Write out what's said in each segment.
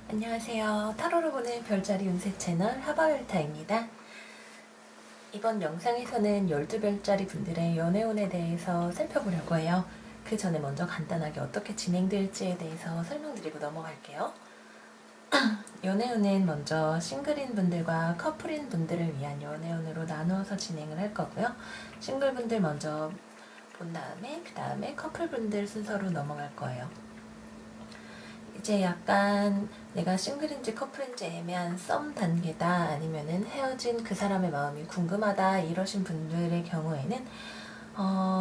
안녕하세요. 타로를 보는 별자리 운세 채널 하바웰타입니다. 이번 영상에서는 12별자리 분들의 연애운에 대해서 살펴보려고 해요. 그 전에 먼저 간단하게 어떻게 진행될지에 대해서 설명드리고 넘어갈게요. 연애운은 먼저 싱글인 분들과 커플인 분들을 위한 연애운으로 나누어서 진행을 할 거고요. 싱글분들 먼저 본 다음에 그 다음에 커플분들 순서로 넘어갈 거예요. 이제 약간 내가 싱글인지 커플인지 애매한 썸 단계다, 아니면은 헤어진 그 사람의 마음이 궁금하다 이러신 분들의 경우에는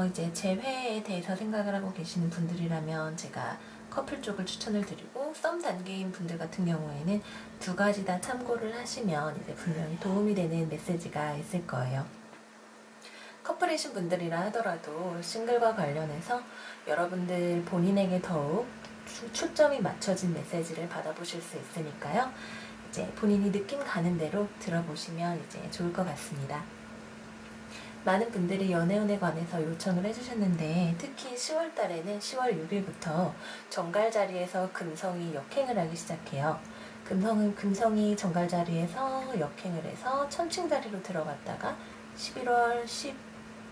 이제 재회에 대해서 생각을 하고 계시는 분들이라면 제가 커플 쪽을 추천을 드리고, 썸 단계인 분들 같은 경우에는 두 가지 다 참고를 하시면 이제 분명히 도움이 되는 메시지가 있을 거예요. 커플이신 분들이라 하더라도 싱글과 관련해서 여러분들 본인에게 더욱 초점이 맞춰진 메시지를 받아보실 수 있으니까요. 이제 본인이 느낌 가는 대로 들어보시면 이제 좋을 것 같습니다. 많은 분들이 연애운에 관해서 요청을 해주셨는데, 특히 10월 달에는 10월 6일부터 정갈 자리에서 금성이 역행을 하기 시작해요. 금성이 정갈 자리에서 역행을 해서 천칭 자리로 들어갔다가 11월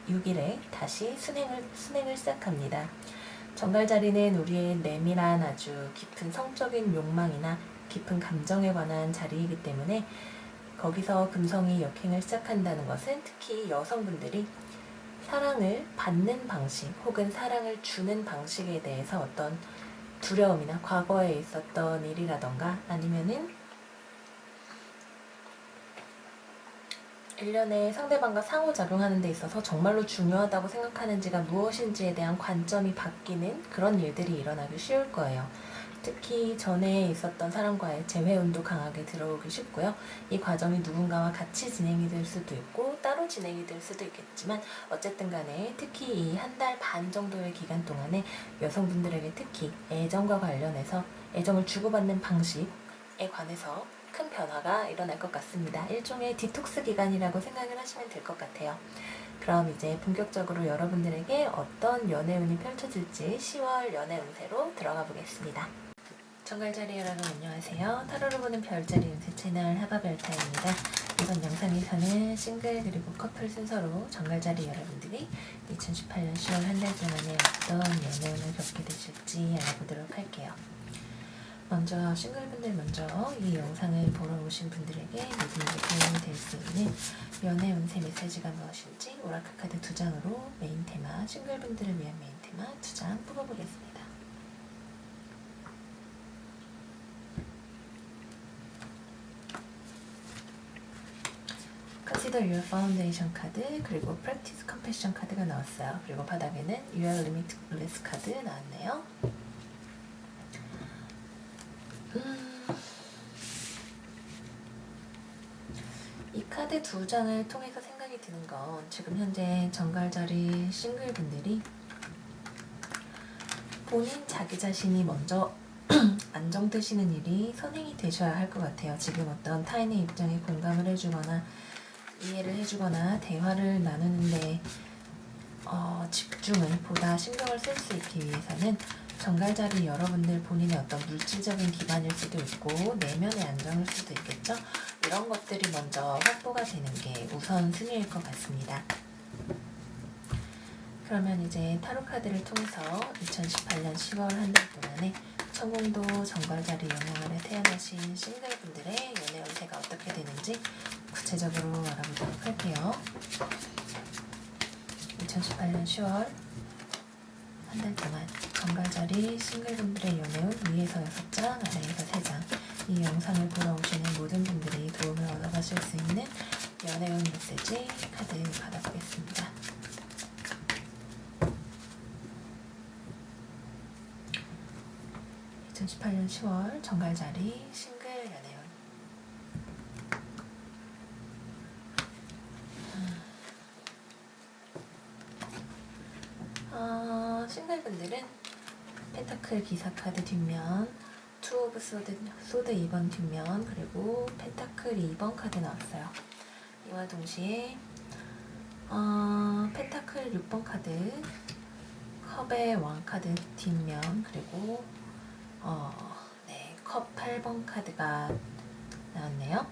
16일에 다시 순행을 시작합니다. 정갈 자리는 우리의 내밀한 아주 깊은 성적인 욕망이나 깊은 감정에 관한 자리이기 때문에, 거기서 금성이 역행을 시작한다는 것은 특히 여성분들이 사랑을 받는 방식 혹은 사랑을 주는 방식에 대해서 어떤 두려움이나 과거에 있었던 일이라던가, 아니면은 1년에 상대방과 상호작용하는 데 있어서 정말로 중요하다고 생각하는지가 무엇인지에 대한 관점이 바뀌는 그런 일들이 일어나기 쉬울 거예요. 특히 전에 있었던 사람과의 재회운도 강하게 들어오기 쉽고요. 이 과정이 누군가와 같이 진행이 될 수도 있고 따로 진행이 될 수도 있겠지만, 어쨌든 간에 특히 이 한 달 반 정도의 기간 동안에 여성분들에게 특히 애정과 관련해서 애정을 주고받는 방식에 관해서 큰 변화가 일어날 것 같습니다. 일종의 디톡스 기간이라고 생각을 하시면 될 것 같아요. 그럼 이제 본격적으로 여러분들에게 어떤 연애운이 펼쳐질지 10월 연애 운세로 들어가 보겠습니다. 정갈자리 여러분 안녕하세요. 타로를 보는 별자리 운세 채널 하바별타입니다. 이번 영상에서는 싱글 그리고 커플 순서로 정갈자리 여러분들이 2018년 10월 한 달 동안에 어떤 연애운을 겪게 되실지 알아보도록 할게요. 먼저 싱글분들 먼저 이 영상을 보러 오신 분들에게 누구에게 도움이 될 수 있는 연애 운세 메시지가 무엇인지 오라클 카드 2장으로 메인 테마, 싱글분들을 위한 메인 테마 2장 뽑아보겠습니다. Consider Your Foundation 카드, 그리고 Practice Compassion 카드가 나왔어요. 그리고 바닥에는 You Are Limitless 카드 나왔네요. 이 카드 2장을 통해서 생각이 드는 건, 지금 현재 정갈자리 싱글분들이 본인 자기 자신이 먼저 안정되시는 일이 선행이 되셔야 할 것 같아요. 지금 어떤 타인의 입장에 공감을 해주거나 이해를 해주거나 대화를 나누는데 집중을 보다 신경을 쓸 수 있기 위해서는 정갈자리 여러분들 본인의 어떤 물질적인 기반일 수도 있고 내면의 안정일 수도 있겠죠. 이런 것들이 먼저 확보가 되는 게 우선순위일 것 같습니다. 그러면 이제 타로 카드를 통해서 2018년 10월 한 달 동안에 천공도 정갈자리 영향 아래 태어나신 싱글분들의 연애 운세가 어떻게 되는지 구체적으로 알아보도록 할게요. 2018년 10월 한 달 동안 정갈자리 싱글분들의 연애운 위에서 6장, 아래에서 3장, 이 영상을 보러 오시는 모든 분들이 도움을 얻어가실 수 있는 연애운 메시지 카드 받아보겠습니다. (2018년 10월) 정갈자리 싱글 연애운. 싱글분들은 펜타클 기사 카드 뒷면, 투 오브 소드 2번 뒷면, 그리고 펜타클 2번 카드 나왔어요. 이와 동시에 펜타클 6번 카드, 컵의 왕 카드 뒷면, 그리고 컵 8번 카드가 나왔네요.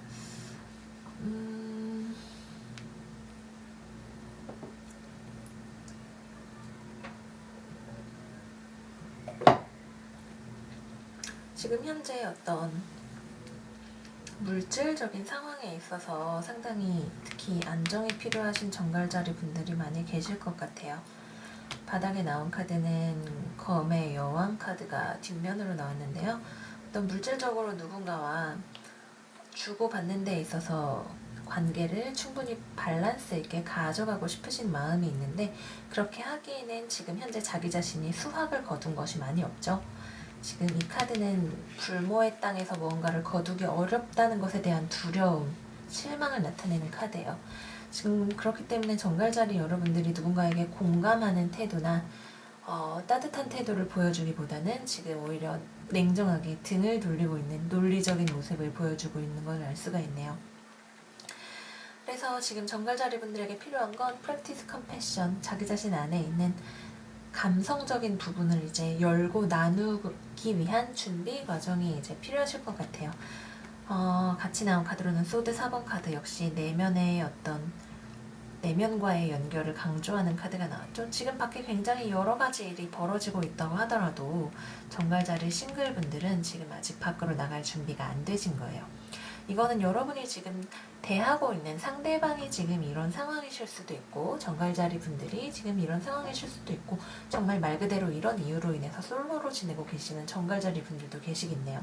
지금 현재 어떤 물질적인 상황에 있어서 상당히 특히 안정이 필요하신 정갈자리 분들이 많이 계실 것 같아요. 바닥에 나온 카드는 검의 여왕 카드가 뒷면으로 나왔는데요. 어떤 물질적으로 누군가와 주고받는 데 있어서 관계를 충분히 밸런스 있게 가져가고 싶으신 마음이 있는데 그렇게 하기에는 지금 현재 자기 자신이 수확을 거둔 것이 많이 없죠. 지금 이 카드는 불모의 땅에서 무언가를 거두기 어렵다는 것에 대한 두려움, 실망을 나타내는 카드예요. 지금 그렇기 때문에 정갈자리 여러분들이 누군가에게 공감하는 태도나 따뜻한 태도를 보여주기보다는 지금 오히려 냉정하게 등을 돌리고 있는 논리적인 모습을 보여주고 있는 걸 알 수가 있네요. 그래서 지금 정갈자리 분들에게 필요한 건 프랙티스 컴패션, 자기 자신 안에 있는 감성적인 부분을 이제 열고 나누기 위한 준비 과정이 이제 필요하실 것 같아요. 같이 나온 카드로는 소드 4번 카드 역시 내면의 어떤 내면과의 연결을 강조하는 카드가 나왔죠. 지금 밖에 굉장히 여러 가지 일이 벌어지고 있다고 하더라도 정갈자리 싱글분들은 지금 아직 밖으로 나갈 준비가 안 되신 거예요. 이거는 여러분이 지금 대하고 있는 상대방이 지금 이런 상황이실 수도 있고 정갈자리 분들이 지금 이런 상황이실 수도 있고 정말 말 그대로 이런 이유로 인해서 솔로로 지내고 계시는 정갈자리 분들도 계시겠네요.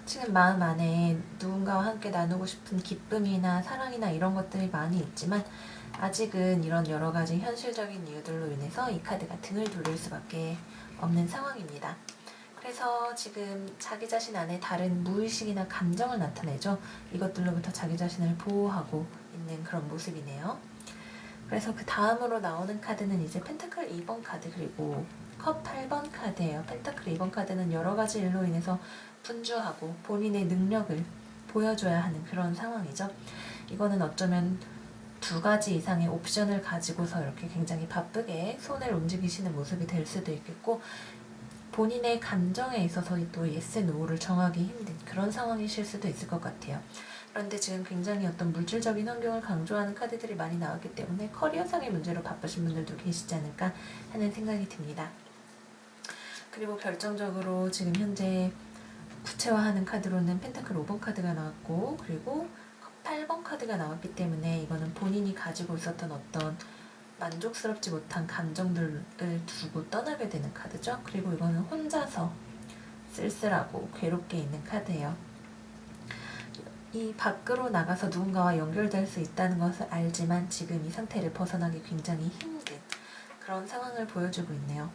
지금 마음 안에 누군가와 함께 나누고 싶은 기쁨이나 사랑이나 이런 것들이 많이 있지만 아직은 이런 여러 가지 현실적인 이유들로 인해서 이 카드가 등을 돌릴 수밖에 없는 상황입니다. 그래서 지금 자기 자신 안에 다른 무의식이나 감정을 나타내죠. 이것들로부터 자기 자신을 보호하고 있는 그런 모습이네요. 그래서 그 다음으로 나오는 카드는 이제 펜타클 2번 카드 그리고 컵 8번 카드예요. 펜타클 2번 카드는 여러 가지 일로 인해서 분주하고 본인의 능력을 보여줘야 하는 그런 상황이죠. 이거는 어쩌면 2가지 이상의 옵션을 가지고서 이렇게 굉장히 바쁘게 손을 움직이시는 모습이 될 수도 있겠고 본인의 감정에 있어서 또 yes, no를 정하기 힘든 그런 상황이실 수도 있을 것 같아요. 그런데 지금 굉장히 어떤 물질적인 환경을 강조하는 카드들이 많이 나왔기 때문에 커리어상의 문제로 바쁘신 분들도 계시지 않을까 하는 생각이 듭니다. 그리고 결정적으로 지금 현재 구체화하는 카드로는 펜타클 5번 카드가 나왔고 그리고 8번 카드가 나왔기 때문에 이거는 본인이 가지고 있었던 어떤 만족스럽지 못한 감정들을 두고 떠나게 되는 카드죠. 그리고 이거는 혼자서 쓸쓸하고 괴롭게 있는 카드예요. 이 밖으로 나가서 누군가와 연결될 수 있다는 것을 알지만 지금 이 상태를 벗어나기 굉장히 힘든 그런 상황을 보여주고 있네요.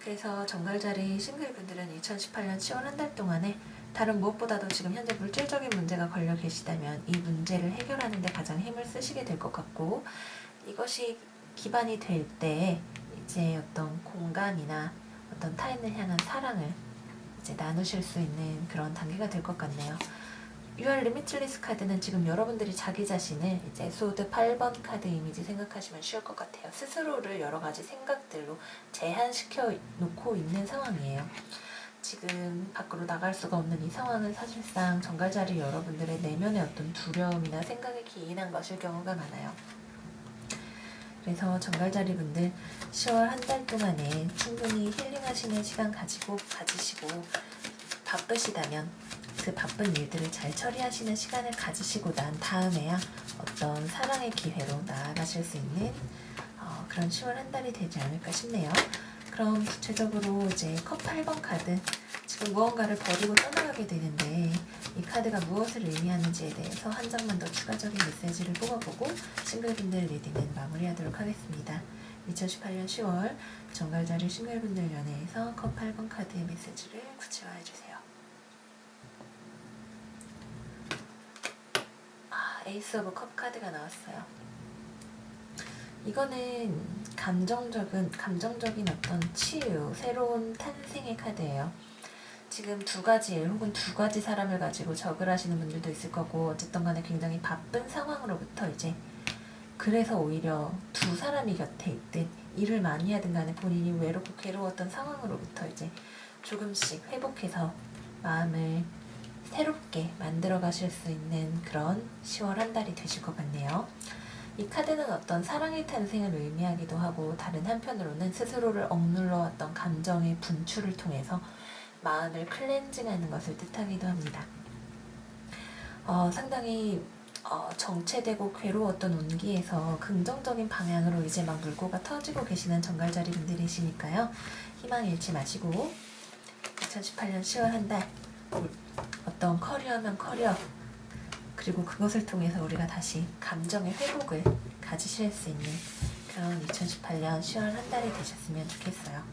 그래서 정갈자리 싱글분들은 2018년 10월 한 달 동안에 다른 무엇보다도 지금 현재 물질적인 문제가 걸려 계시다면 이 문제를 해결하는 데 가장 힘을 쓰시게 될 것 같고 이것이 기반이 될 때 이제 어떤 공감이나 어떤 타인을 향한 사랑을 이제 나누실 수 있는 그런 단계가 될 것 같네요. You are limitless 카드는 지금 여러분들이 자기 자신을 이제 소드 8번 카드 이미지 생각하시면 쉬울 것 같아요. 스스로를 여러 가지 생각들로 제한시켜 놓고 있는 상황이에요. 지금 밖으로 나갈 수가 없는 이 상황은 사실상 정갈자리 여러분들의 내면의 어떤 두려움이나 생각에 기인한 것일 경우가 많아요. 그래서 정갈자리 분들 10월 한 달 동안에 충분히 힐링하시는 시간 가지시고 바쁘시다면 그 바쁜 일들을 잘 처리하시는 시간을 가지시고 난 다음에야 어떤 사랑의 기회로 나아가실 수 있는 그런 10월 한 달이 되지 않을까 싶네요. 그럼 구체적으로 이제 컵 8번 카드 지금 무언가를 버리고 떠나가게 되는데 이 카드가 무엇을 의미하는지에 대해서 한 장만 더 추가적인 메시지를 뽑아보고 싱글분들 리딩은 마무리하도록 하겠습니다. 2018년 10월 정갈자리 싱글분들 연애에서 컵 8번 카드의 메시지를 구체화해주세요. 에이스 오브 컵 카드가 나왔어요. 이거는 감정적인 어떤 치유, 새로운 탄생의 카드예요. 지금 2가지 일 혹은 2가지 사람을 가지고 적을 하시는 분들도 있을 거고 어쨌든 간에 굉장히 바쁜 상황으로부터 이제 그래서 오히려 2 사람이 곁에 있든 일을 많이 하든 간에 본인이 외롭고 괴로웠던 상황으로부터 이제 조금씩 회복해서 마음을 새롭게 만들어 가실 수 있는 그런 10월 한 달이 되실 것 같네요. 이 카드는 어떤 사랑의 탄생을 의미하기도 하고, 다른 한편으로는 스스로를 억눌러 왔던 감정의 분출을 통해서 마음을 클렌징하는 것을 뜻하기도 합니다. 상당히 정체되고 괴로웠던 운기에서 긍정적인 방향으로 이제 막 물꼬가 터지고 계시는 정갈자리 분들이시니까요. 희망 잃지 마시고 2018년 10월 한 달 어떤 커리어면 커리어, 그리고 그것을 통해서 우리가 다시 감정의 회복을 가지실 수 있는 그런 2018년 10월 한 달이 되셨으면 좋겠어요.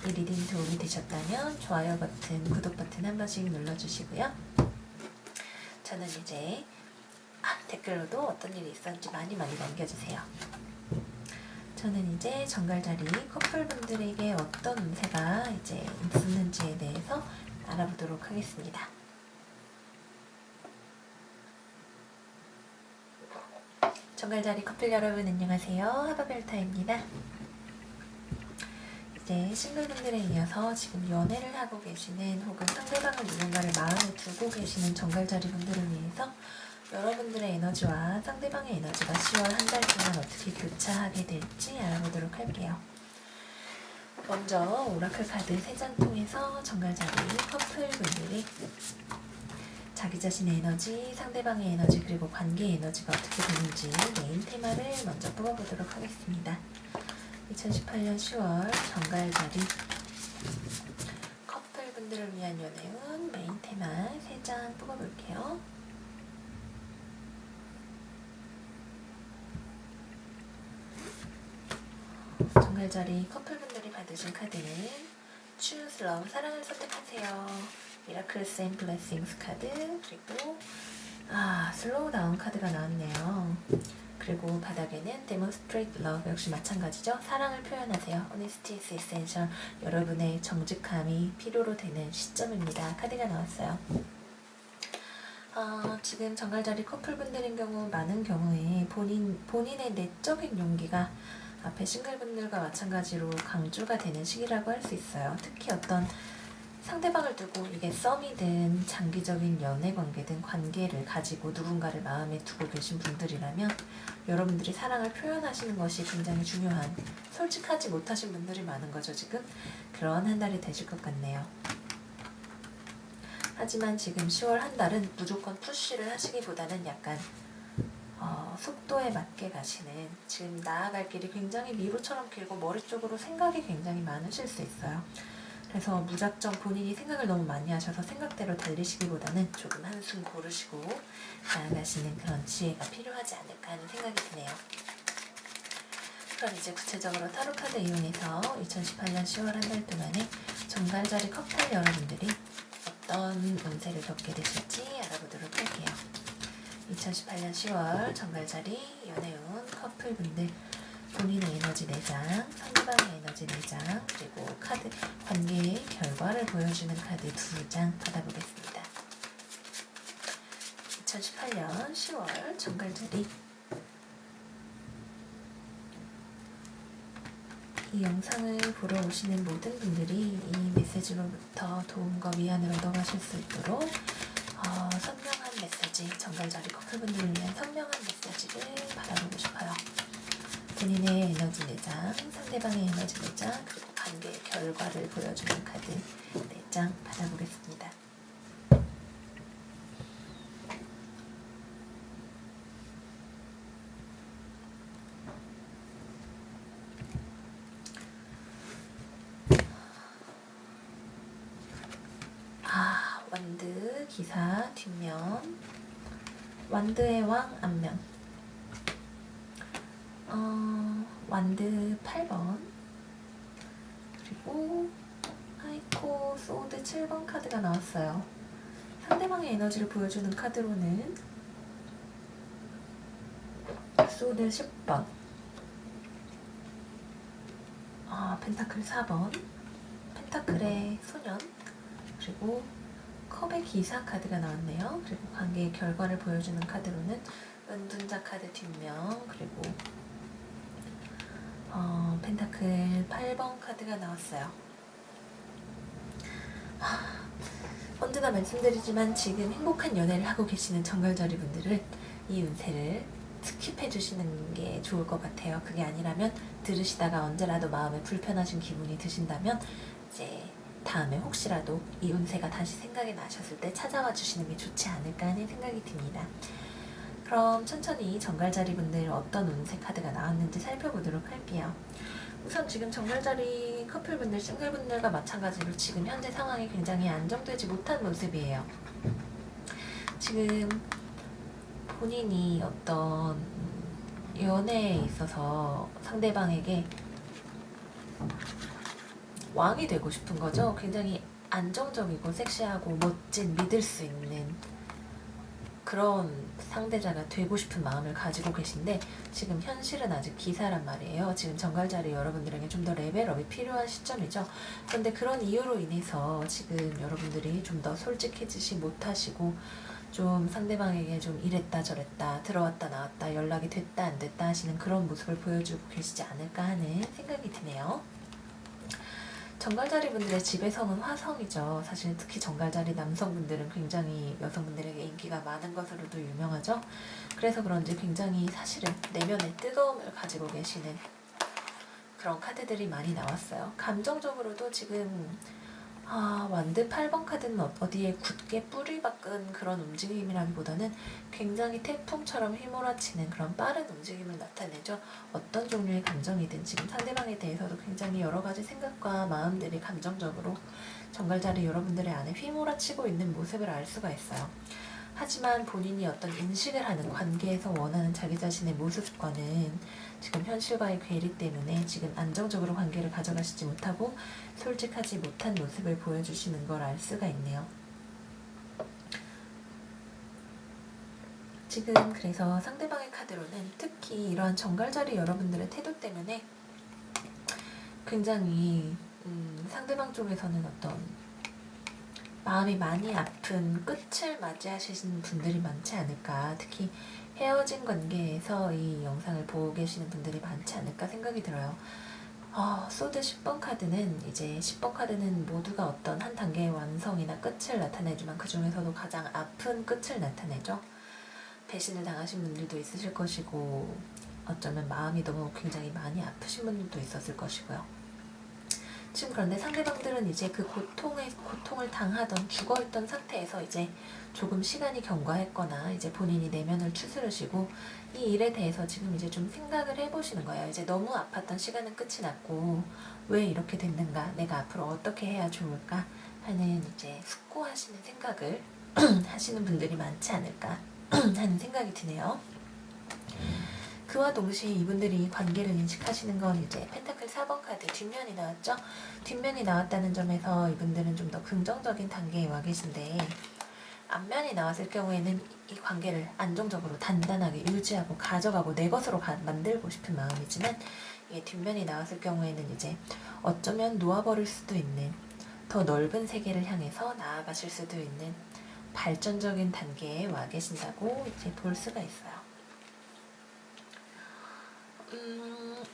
이 리딩 도움이 되셨다면 좋아요 버튼, 구독 버튼 한 번씩 눌러주시고요. 저는 이제 댓글로도 어떤 일이 있었는지 많이 남겨주세요. 저는 이제 정갈자리 커플분들에게 어떤 운세가 이제 있었는지에 대해서 알아보도록 하겠습니다. 정갈자리 커플 여러분 안녕하세요. 하바벨타입니다. 이제 싱글분들에 이어서 지금 연애를 하고 계시는, 혹은 상대방을 누군가를 마음에 두고 계시는 정갈자리 분들을 위해서 여러분들의 에너지와 상대방의 에너지가 10월 한 달 동안 어떻게 교차하게 될지 알아보도록 할게요. 먼저 오라클 카드 3장 통해서 정갈자리 커플분들이 자기 자신의 에너지, 상대방의 에너지, 그리고 관계의 에너지가 어떻게 되는지 메인 테마를 먼저 뽑아보도록 하겠습니다. 2018년 10월 정갈자리 커플분들을 위한 연애운 메인 테마 3장 뽑아볼게요. 정갈자리 커플분들이 받으신 카드는 Choose Love, 사랑을 선택하세요. Miracles and Blessings 카드, 그리고 슬로우 다운 카드가 나왔네요. 그리고 바닥에는 Demonstrate Love, 역시 마찬가지죠. 사랑을 표현하세요. Honesty is essential, 여러분의 정직함이 필요로 되는 시점입니다. 카드가 나왔어요. 지금 정갈자리 커플분들인 경우 많은 경우에 본인의 내적인 용기가 앞에 싱글분들과 마찬가지로 강조가 되는 시기라고 할 수 있어요. 특히 어떤 상대방을 두고, 이게 썸이든 장기적인 연애 관계든 관계를 가지고 누군가를 마음에 두고 계신 분들이라면 여러분들이 사랑을 표현하시는 것이 굉장히 중요한, 솔직하지 못하신 분들이 많은 거죠. 지금 그런 한 달이 되실 것 같네요. 하지만 지금 10월 한 달은 무조건 푸시를 하시기보다는 약간 속도에 맞게 가시는, 지금 나아갈 길이 굉장히 미로처럼 길고 머리 쪽으로 생각이 굉장히 많으실 수 있어요. 그래서 무작정 본인이 생각을 너무 많이 하셔서 생각대로 달리시기보다는 조금 한숨 고르시고 나아가시는 그런 지혜가 필요하지 않을까 하는 생각이 드네요. 그럼 이제 구체적으로 타로카드 이용해서 2018년 10월 한 달 동안에 정갈자리 커플 여러분들이 어떤 운세를 겪게 되실지 알아보도록 할게요. 2018년 10월 정갈자리 연애운 커플분들, 본인의 에너지 4장, 상대방의 에너지 4장, 그리고 카드 관계의 결과를 보여주는 카드 2장 받아보겠습니다. 2018년 10월 정갈자리, 이 영상을 보러 오시는 모든 분들이 이 메시지로부터 도움과 위안을 얻어가실 수 있도록 선명한 메시지, 정갈자리 커플분들을 위한 선명한 메시지를 받아보고 싶어요. 본인의 에너지 4장, 상대방의 에너지 4장, 그리고 관계의 결과를 보여주는 카드 4장 받아보겠습니다. 완드 기사 뒷면, 완드의 왕 앞면, 완드 8번, 그리고 하이코 소드 7번 카드가 나왔어요. 상대방의 에너지를 보여주는 카드로는 소드 10번, 펜타클 4번, 펜타클의 소년, 그리고 컵의 기사 카드가 나왔네요. 그리고 관계의 결과를 보여주는 카드로는 은둔자 카드 뒷면, 그리고 펜타클 8번 카드가 나왔어요. 언제나 말씀드리지만 지금 행복한 연애를 하고 계시는 정갈자리 분들은 이 운세를 스킵해 주시는 게 좋을 것 같아요. 그게 아니라면 들으시다가 언제라도 마음에 불편하신 기분이 드신다면 이제 다음에 혹시라도 이 운세가 다시 생각이 나셨을 때 찾아와 주시는 게 좋지 않을까 하는 생각이 듭니다. 그럼 천천히 정갈자리 분들 어떤 운세 카드가 나왔는지 살펴보도록 할게요. 우선 지금 정갈자리 커플분들, 싱글분들과 마찬가지로 지금 현재 상황이 굉장히 안정되지 못한 모습이에요. 지금 본인이 어떤 연애에 있어서 상대방에게 왕이 되고 싶은 거죠. 굉장히 안정적이고 섹시하고 멋진, 믿을 수 있는 그런 상대자가 되고 싶은 마음을 가지고 계신데 지금 현실은 아직 기사란 말이에요. 지금 정갈자리 여러분들에게 좀 더 레벨업이 필요한 시점이죠. 그런데 그런 이유로 인해서 지금 여러분들이 좀 더 솔직해지지 못하시고 좀 상대방에게 좀 이랬다 저랬다 들어왔다 나왔다 연락이 됐다 안 됐다 하시는 그런 모습을 보여주고 계시지 않을까 하는 생각이 드네요. 정갈자리 분들의 지배성은 화성이죠. 사실 특히 정갈자리 남성분들은 굉장히 여성분들에게 인기가 많은 것으로도 유명하죠. 그래서 그런지 굉장히 사실은 내면의 뜨거움을 가지고 계시는 그런 카드들이 많이 나왔어요. 감정적으로도 지금 완드 8번 카드는 어디에 굳게 뿌리 박은 그런 움직임이라기보다는 굉장히 태풍처럼 휘몰아치는 그런 빠른 움직임을 나타내죠. 어떤 종류의 감정이든 지금 상대방에 대해서도 굉장히 여러 가지 생각과 마음들이 감정적으로 정갈자리 여러분들의 안에 휘몰아치고 있는 모습을 알 수가 있어요. 하지만 본인이 어떤 인식을 하는 관계에서 원하는 자기 자신의 모습과는 지금 현실과의 괴리 때문에 지금 안정적으로 관계를 가져가시지 못하고 솔직하지 못한 모습을 보여주시는 걸 알 수가 있네요. 지금 그래서 상대방의 카드로는 특히 이러한 정갈자리 여러분들의 태도 때문에 굉장히 상대방 쪽에서는 어떤 마음이 많이 아픈 끝을 맞이하시는 분들이 많지 않을까. 특히 헤어진 관계에서 이 영상을 보고 계시는 분들이 많지 않을까 생각이 들어요. 소드 10번 카드는 이제 10번 카드는 모두가 어떤 한 단계의 완성이나 끝을 나타내지만 그 중에서도 가장 아픈 끝을 나타내죠. 배신을 당하신 분들도 있으실 것이고 어쩌면 마음이 너무 굉장히 많이 아프신 분들도 있었을 것이고요. 지금 그런데 상대방들은 이제 그 고통을 당하던 죽어있던 상태에서 이제 조금 시간이 경과했거나 이제 본인이 내면을 추스르시고 이 일에 대해서 지금 이제 좀 생각을 해보시는 거예요. 이제 너무 아팠던 시간은 끝이 났고 왜 이렇게 됐는가, 내가 앞으로 어떻게 해야 좋을까 하는 이제 숙고하시는 생각을 하시는 분들이 많지 않을까 하는 생각이 드네요. 그와 동시에 이분들이 관계를 인식하시는 건 이제 펜타클 4번 카드 뒷면이 나왔죠? 뒷면이 나왔다는 점에서 이분들은 좀 더 긍정적인 단계에 와 계신데 앞면이 나왔을 경우에는 이 관계를 안정적으로 단단하게 유지하고 가져가고 내 것으로 만들고 싶은 마음이지만 이게 뒷면이 나왔을 경우에는 이제 어쩌면 놓아버릴 수도 있는 더 넓은 세계를 향해서 나아가실 수도 있는 발전적인 단계에 와 계신다고 이제 볼 수가 있어요.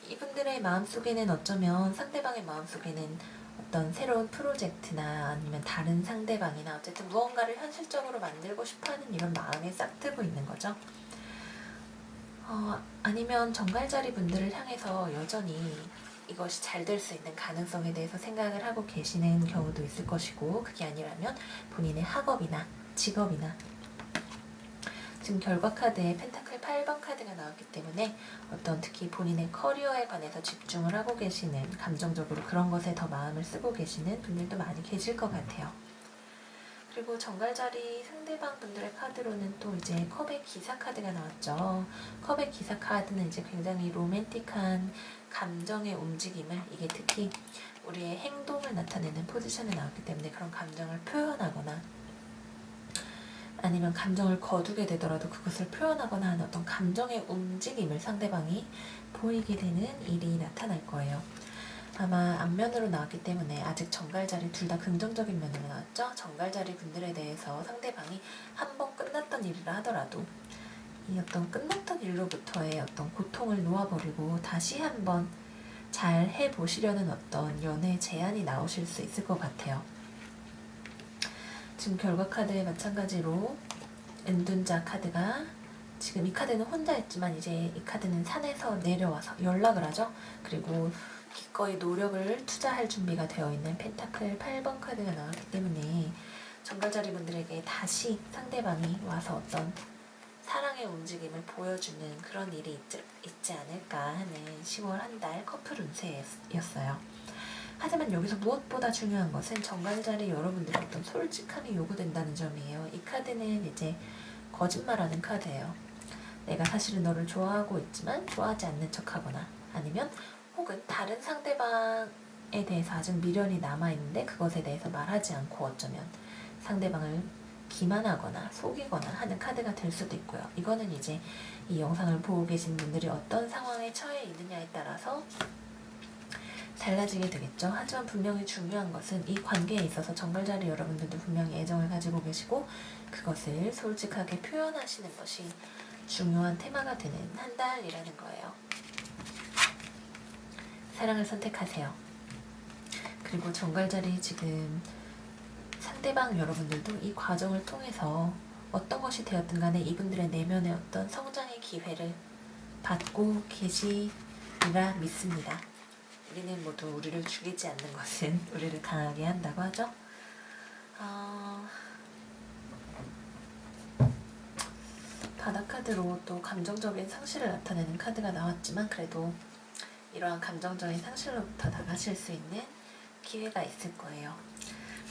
이분들의 마음속에는 어쩌면 상대방의 마음속에는 어떤 새로운 프로젝트나 아니면 다른 상대방이나 어쨌든 무언가를 현실적으로 만들고 싶어하는 이런 마음이 싹트고 있는 거죠. 아니면 정갈자리 분들을 향해서 여전히 이것이 잘 될 수 있는 가능성에 대해서 생각을 하고 계시는 경우도 있을 것이고 그게 아니라면 본인의 학업이나 직업이나 지금 결과 카드에 펜타클 8번 카드가 나왔기 때문에 어떤 특히 본인의 커리어에 관해서 집중을 하고 계시는 감정적으로 그런 것에 더 마음을 쓰고 계시는 분들도 많이 계실 것 같아요. 그리고 정갈자리 상대방 분들의 카드로는 또 이제 컵의 기사 카드가 나왔죠. 컵의 기사 카드는 이제 굉장히 로맨틱한 감정의 움직임을 이게 특히 우리의 행동을 나타내는 포지션에 나왔기 때문에 그런 감정을 표현하거나 아니면 감정을 거두게 되더라도 그것을 표현하거나 하는 어떤 감정의 움직임을 상대방이 보이게 되는 일이 나타날 거예요. 아마 앞면으로 나왔기 때문에 아직 정갈자리 둘 다 긍정적인 면으로 나왔죠. 정갈자리 분들에 대해서 상대방이 한 번 끝났던 일이라 하더라도 이 어떤 끝났던 일로부터의 어떤 고통을 놓아버리고 다시 한번 잘 해보시려는 어떤 연애 제안이 나오실 수 있을 것 같아요. 지금 결과 카드에 마찬가지로 은둔자 카드가 지금 이 카드는 혼자 있지만 이제 이 카드는 산에서 내려와서 연락을 하죠. 그리고 기꺼이 노력을 투자할 준비가 되어 있는 펜타클 8번 카드가 나왔기 때문에 정갈자리 분들에게 다시 상대방이 와서 어떤 사랑의 움직임을 보여주는 그런 일이 있지 않을까 하는 10월 한 달 커플 운세였어요. 하지만 여기서 무엇보다 중요한 것은 정갈자리 여러분들의 어떤 솔직함이 요구된다는 점이에요. 이 카드는 이제 거짓말하는 카드예요. 내가 사실은 너를 좋아하고 있지만 좋아하지 않는 척하거나 아니면 혹은 다른 상대방에 대해서 아직 미련이 남아있는데 그것에 대해서 말하지 않고 어쩌면 상대방을 기만하거나 속이거나 하는 카드가 될 수도 있고요. 이거는 이제 이 영상을 보고 계신 분들이 어떤 상황에 처해 있느냐에 따라서 달라지게 되겠죠. 하지만 분명히 중요한 것은 이 관계에 있어서 정갈자리 여러분들도 분명히 애정을 가지고 계시고 그것을 솔직하게 표현하시는 것이 중요한 테마가 되는 한 달이라는 거예요. 사랑을 선택하세요. 그리고 정갈자리 지금 상대방 여러분들도 이 과정을 통해서 어떤 것이 되었든 간에 이분들의 내면의 어떤 성장의 기회를 받고 계시리라 믿습니다. 우리는 모두 우리를 죽이지 않는 것은 우리를 강하게 한다고 하죠. 바다 카드로 또 감정적인 상실을 나타내는 카드가 나왔지만 그래도 이러한 감정적인 상실로부터 나가실 수 있는 기회가 있을 거예요.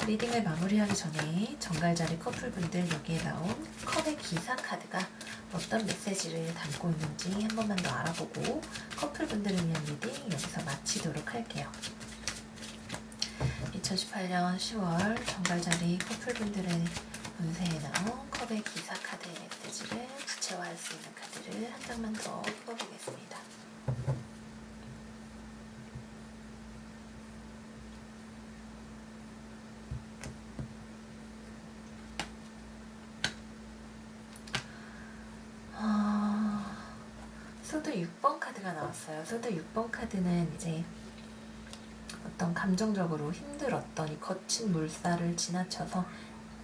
리딩을 마무리하기 전에 정갈자리 커플분들 여기에 나온 컵의 기사 카드가 어떤 메시지를 담고 있는지 한 번만 더 알아보고 커플분들을 위한 리딩 여기서 마치도록 할게요. 2018년 10월 정갈자리 커플분들의 운세에 나온 컵의 기사 카드의 메시지를 구체화할 수 있는 카드를 한 장만 더 뽑아보겠습니다. 소드 6번 카드가 나왔어요. 소드 6번 카드는 이제 어떤 감정적으로 힘들었던 이 거친 물살을 지나쳐서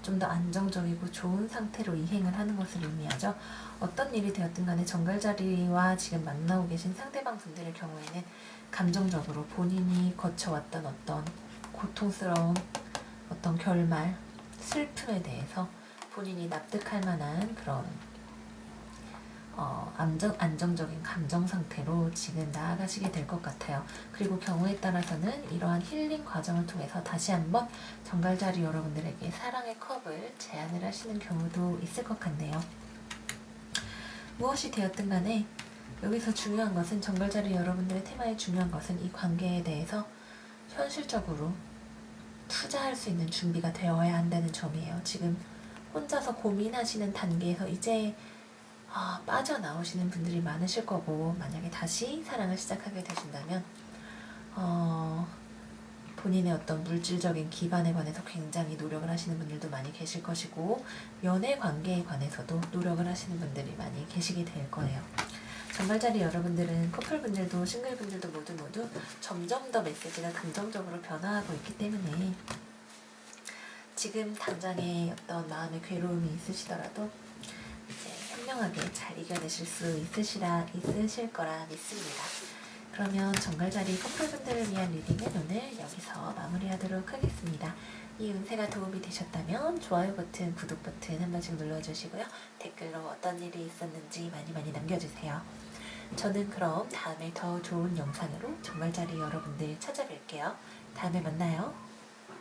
좀 더 안정적이고 좋은 상태로 이행을 하는 것을 의미하죠. 어떤 일이 되었든 간에 정갈자리와 지금 만나고 계신 상대방 분들의 경우에는 감정적으로 본인이 거쳐왔던 어떤 고통스러운 어떤 결말, 슬픔에 대해서 본인이 납득할 만한 그런 안정적인 감정 상태로 지금 나아가시게 될 것 같아요. 그리고 경우에 따라서는 이러한 힐링 과정을 통해서 다시 한번 정갈자리 여러분들에게 사랑의 컵을 제안을 하시는 경우도 있을 것 같네요. 무엇이 되었든 간에 여기서 중요한 것은 정갈자리 여러분들의 테마에 중요한 것은 이 관계에 대해서 현실적으로 투자할 수 있는 준비가 되어야 한다는 점이에요. 지금 혼자서 고민하시는 단계에서 이제 빠져나오시는 분들이 많으실 거고 만약에 다시 사랑을 시작하게 되신다면 본인의 어떤 물질적인 기반에 관해서 굉장히 노력을 하시는 분들도 많이 계실 것이고 연애 관계에 관해서도 노력을 하시는 분들이 많이 계시게 될 거예요. 정갈자리 여러분들은 커플분들도 싱글분들도 모두 점점 더 메시지가 긍정적으로 변화하고 있기 때문에 지금 당장의 어떤 마음의 괴로움이 있으시더라도 이제 현명하게 잘 이겨내실 수 있으실 거라 믿습니다. 그러면 정갈자리 커플분들을 위한 리딩은 오늘 여기서 마무리하도록 하겠습니다. 이 운세가 도움이 되셨다면 좋아요 버튼, 구독 버튼 한 번씩 눌러주시고요. 댓글로 어떤 일이 있었는지 많이 남겨주세요. 저는 그럼 다음에 더 좋은 영상으로 정갈자리 여러분들 찾아뵐게요. 다음에 만나요.